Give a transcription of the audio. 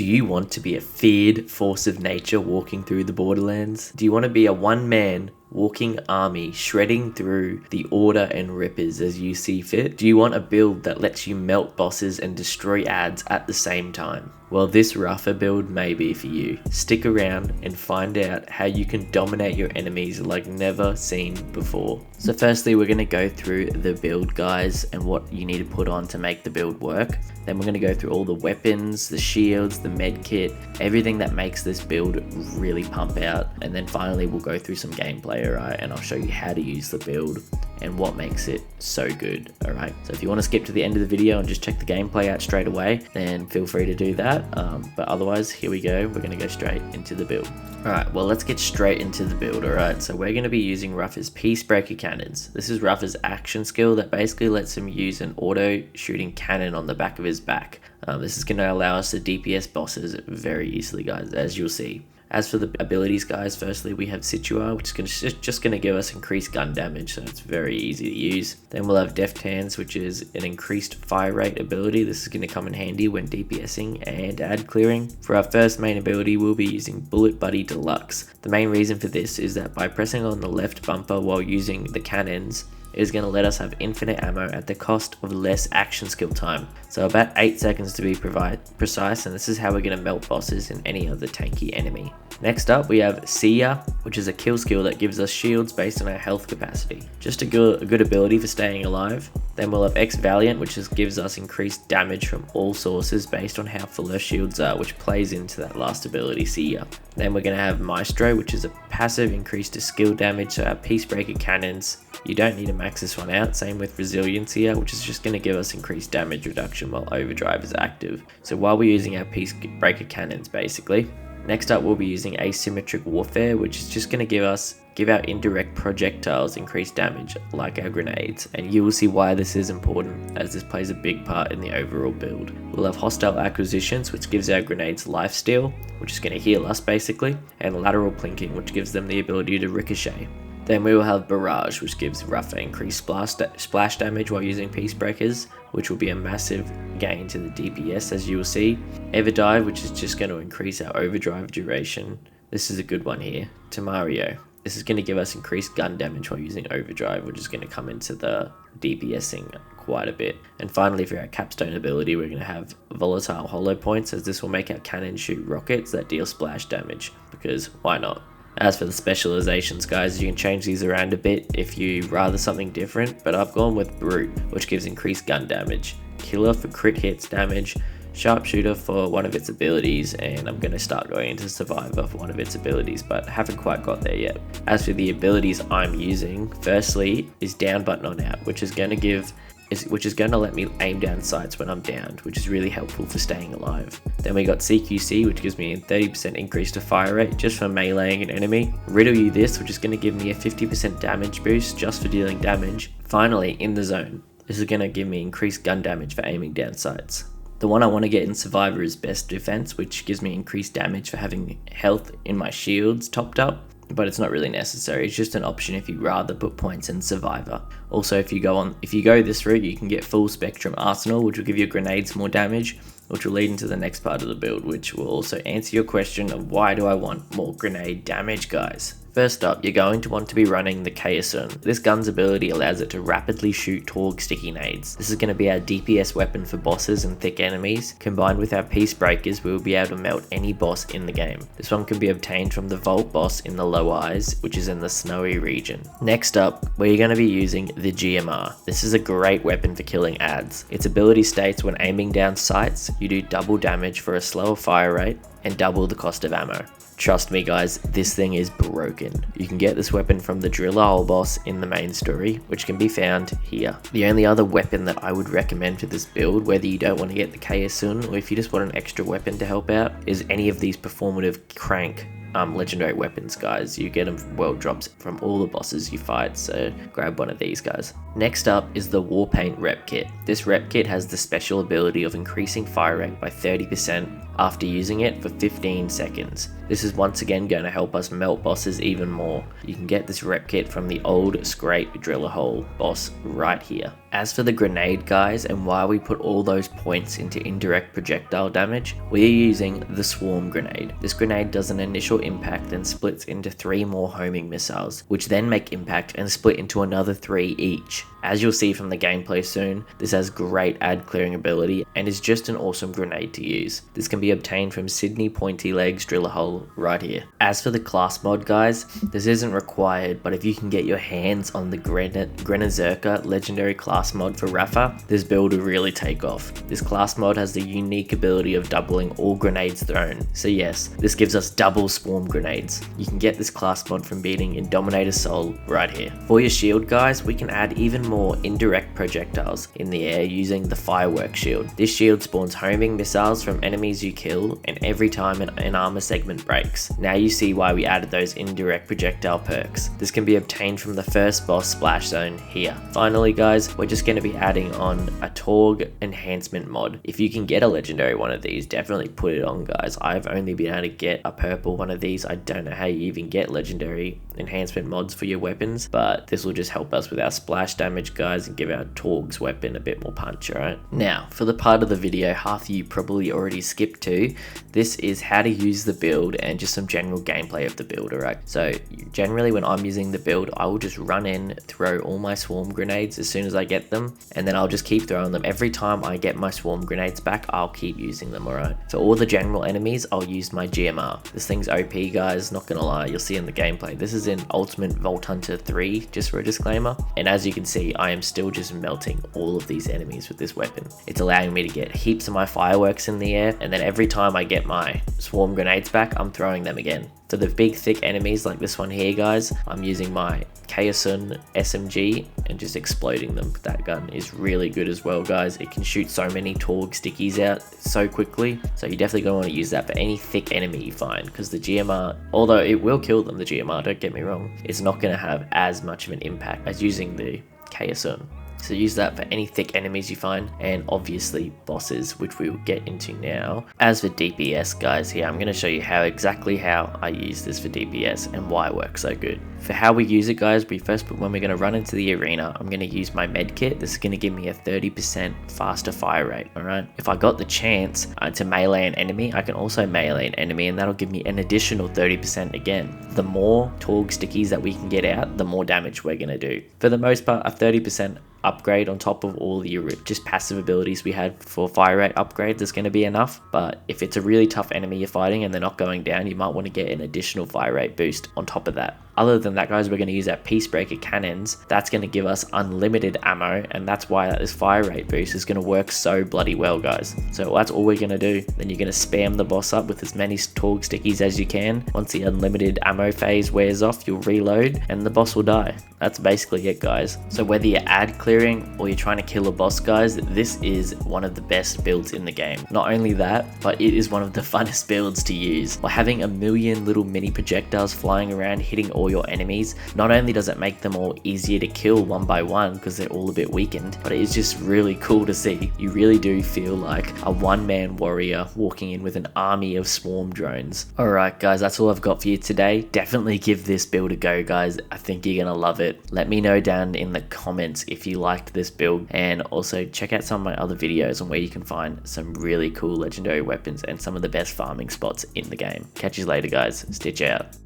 Do you want to be a feared force of nature walking through the Borderlands? Do you want to be a one-man walking army shredding through the Order and Rippers as you see fit? Do you want a build that lets you melt bosses and destroy ads at the same time? Well, this Rafa build may be for you. Stick around and find out how you can dominate your enemies like never seen before. So firstly, we're going to go through the build, guys, and what you need to put on to make the build work. Then we're going to go through all the weapons, the shields, the med kit, everything that makes this build really pump out. And then finally, we'll go through some gameplay, alright? And I'll show you how to use the build and what makes it so good, alright? So if you want to skip to the end of the video and just check the gameplay out straight away, then feel free to do that. But otherwise, here we go. We're going to go straight into the build. Alright, well, let's get straight into the build, alright? So we're going to be using Rafa's Peacebreaker cannons. This is Rafa's action skill that basically lets him use an auto shooting cannon on the back of his back. This is going to allow us to DPS bosses very easily, guys, as you'll see. As for the abilities, guys, firstly we have Situa, which is just going to give us increased gun damage, so it's very easy to use. Then we'll have Deft Hands, which is an increased fire rate ability. This is going to come in handy when DPSing and ad clearing. For our first main ability, we'll be using Bullet Buddy Deluxe. The main reason for this is that by pressing on the left bumper while using the cannons, it is going to let us have infinite ammo at the cost of less action skill time. So about 8 seconds to be precise, and this is how we're going to melt bosses and any other tanky enemy. Next up, we have See Ya, which is a kill skill that gives us shields based on our health capacity. Just a good ability for staying alive. Then we'll have X Valiant, which gives us increased damage from all sources based on how full our shields are, which plays into that last ability, See Ya. Then we're going to have Maestro, which is a passive increase to skill damage, so our Peacebreaker cannons, you don't need to max this one out. Same with Resiliency, which is just going to give us increased damage reduction while Overdrive is active. So while we're using our Peacebreaker cannons, basically. Next up, we'll be using Asymmetric Warfare, which is just going to give our indirect projectiles increased damage, like our grenades. And you will see why this is important, as this plays a big part in the overall build. We'll have Hostile Acquisitions, which gives our grenades lifesteal, which is going to heal us basically, and Lateral Plinking, which gives them the ability to ricochet. Then we will have Barrage, which gives Rafa increased splash damage while using Peacebreakers, which will be a massive gain to the DPS, as you will see. Everdive, which is just going to increase our overdrive duration. This is a good one here. Tamario. This is going to give us increased gun damage while using overdrive, which is going to come into the DPSing quite a bit. And finally, for our capstone ability, we're going to have Volatile Hollow Points, as this will make our cannon shoot rockets that deal splash damage, because why not? As for the specializations, guys, you can change these around a bit if you rather something different, but I've gone with Brute, which gives increased gun damage, Killer for crit hits damage, Sharpshooter for one of its abilities, and I'm going to start going into Survivor for one of its abilities, but haven't quite got there yet. As for the abilities I'm using, firstly is Down But Not Out, which is going to let me aim down sights when I'm downed, which is really helpful for staying alive. Then we got CQC, which gives me a 30% increase to fire rate just for meleeing an enemy. Riddle You This, which is going to give me a 50% damage boost just for dealing damage. Finally, In The Zone. This is going to give me increased gun damage for aiming down sights. The one I want to get in Survivor is Best Defense, which gives me increased damage for having health in my shields topped up, but it's not really necessary. It's just an option if you rather put points in Survivor. Also, if you go this route, you can get Full Spectrum Arsenal, which will give your grenades more damage, which will lead into the next part of the build, which will also answer your question of why do I want more grenade damage, guys. First up, you're going to want to be running the Kayasun. This gun's ability allows it to rapidly shoot Torg sticky nades. This is going to be our DPS weapon for bosses and thick enemies. Combined with our Peacebreakers, we will be able to melt any boss in the game. This one can be obtained from the Vault boss in the Low Eyes, which is in the snowy region. Next up, we're going to be using the GMR. This is a great weapon for killing ads. Its ability states when aiming down sights, you do double damage for a slower fire rate and double the cost of ammo. Trust me, guys, this thing is broken. You can get this weapon from the Driller Hole boss in the main story, which can be found here. The only other weapon that I would recommend for this build, whether you don't want to get the Kayasun or if you just want an extra weapon to help out, is any of these performative crank legendary weapons, guys. You get them from world drops from all the bosses you fight, so grab one of these, guys. Next up is the Warpaint Rep Kit. This rep kit has the special ability of increasing fire rate by 30% after using it for 15 seconds. This is once again going to help us melt bosses even more. You can get this rep kit from the old Scrape Driller Hole boss right here. As for the grenade, guys, and why we put all those points into indirect projectile damage, we are using the swarm grenade. This grenade does an initial impact and splits into 3 more homing missiles, which then make impact and split into another 3 each. As you'll see from the gameplay soon, this has great ad clearing ability and is just an awesome grenade to use. This can be obtained from Sydney Pointy Legs Driller Hole right here. As for the class mod, guys, this isn't required, but if you can get your hands on the Grenazerka legendary class mod for Rafa, this build will really take off. This class mod has the unique ability of doubling all grenades thrown. So yes, this gives us double swarm grenades. You can get this class mod from beating Indominator's Soul right here. For your shield, guys, we can add even more indirect projectiles in the air using the firework shield. This shield spawns homing missiles from enemies you kill and every time an armor segment breaks. Now you see why we added those indirect projectile perks. This can be obtained from the first boss splash zone here. Finally, guys, we're just going to be adding on a Torg enhancement mod. If you can get a legendary one of these, definitely put it on, guys. I've only been able to get a purple one of these. I don't know how you even get legendary enhancement mods for your weapons, but this will just help us with our splash damage, guys, and give our Torg's weapon a bit more punch. Alright, now for the part of the video half of you probably already skipped to, this is how to use the build and just some general gameplay of the build. Alright, so generally when I'm using the build, I will just run in, throw all my swarm grenades as soon as I get them, and then I'll just keep throwing them. Every time I get my swarm grenades back, I'll keep using them. Alright, for all the general enemies, I'll use my GMR. This thing's OP, guys, not gonna lie, you'll see in the gameplay. This is in Ultimate Vault Hunter 3, just for a disclaimer, and as you can see, I am still just melting all of these enemies with this weapon. It's allowing me to get heaps of my fireworks in the air, and then every time I get my swarm grenades back, I'm throwing them again. For the big thick enemies like this one here, guys, I'm using my Kaosun SMG and just exploding them. That gun is really good as well, guys. It can shoot so many Torg stickies out so quickly, so you definitely gonna want to use that for any thick enemy you find, because the GMR, although it will kill them, the GMR, don't get me wrong, it's not gonna have as much of an impact as using the Kaosun. So use that for any thick enemies you find, and obviously bosses, which we will get into now. As for DPS, guys, here I'm going to show you exactly how I use this for DPS and why it works so good. For how we use it, guys, when we're going to run into the arena, I'm going to use my med kit. This is going to give me a 30% faster fire rate. Alright, if I got the chance to melee an enemy, I can also melee an enemy, and that'll give me an additional 30% again. The more Torg stickies that we can get out, the more damage we're going to do. For the most part, a 30% upgrade on top of all the just passive abilities we had for fire rate upgrades is going to be enough. But if it's a really tough enemy you're fighting and they're not going down, you might want to get an additional fire rate boost on top of that. Other than that, guys, we're going to use our Peacebreaker cannons. That's going to give us unlimited ammo, and that's why this fire rate boost is going to work so bloody well, guys. So that's all we're going to do. Then you're going to spam the boss up with as many Torg stickies as you can. Once the unlimited ammo phase wears off, you'll reload and the boss will die. That's basically it, guys. So whether you're ad clearing or you're trying to kill a boss, guys, this is one of the best builds in the game. Not only that, but it is one of the funnest builds to use. By having a million little mini projectiles flying around hitting all your enemies, not only does it make them all easier to kill one by one because they're all a bit weakened, but it is just really cool to see. You really do feel like a one-man warrior walking in with an army of swarm drones. Alright, guys, that's all I've got for you today. Definitely give this build a go, guys. I think you're gonna love it. Let me know down in the comments if you liked this build, and also check out some of my other videos on where you can find some really cool legendary weapons and some of the best farming spots in the game. Catch you later, guys. Stitch out.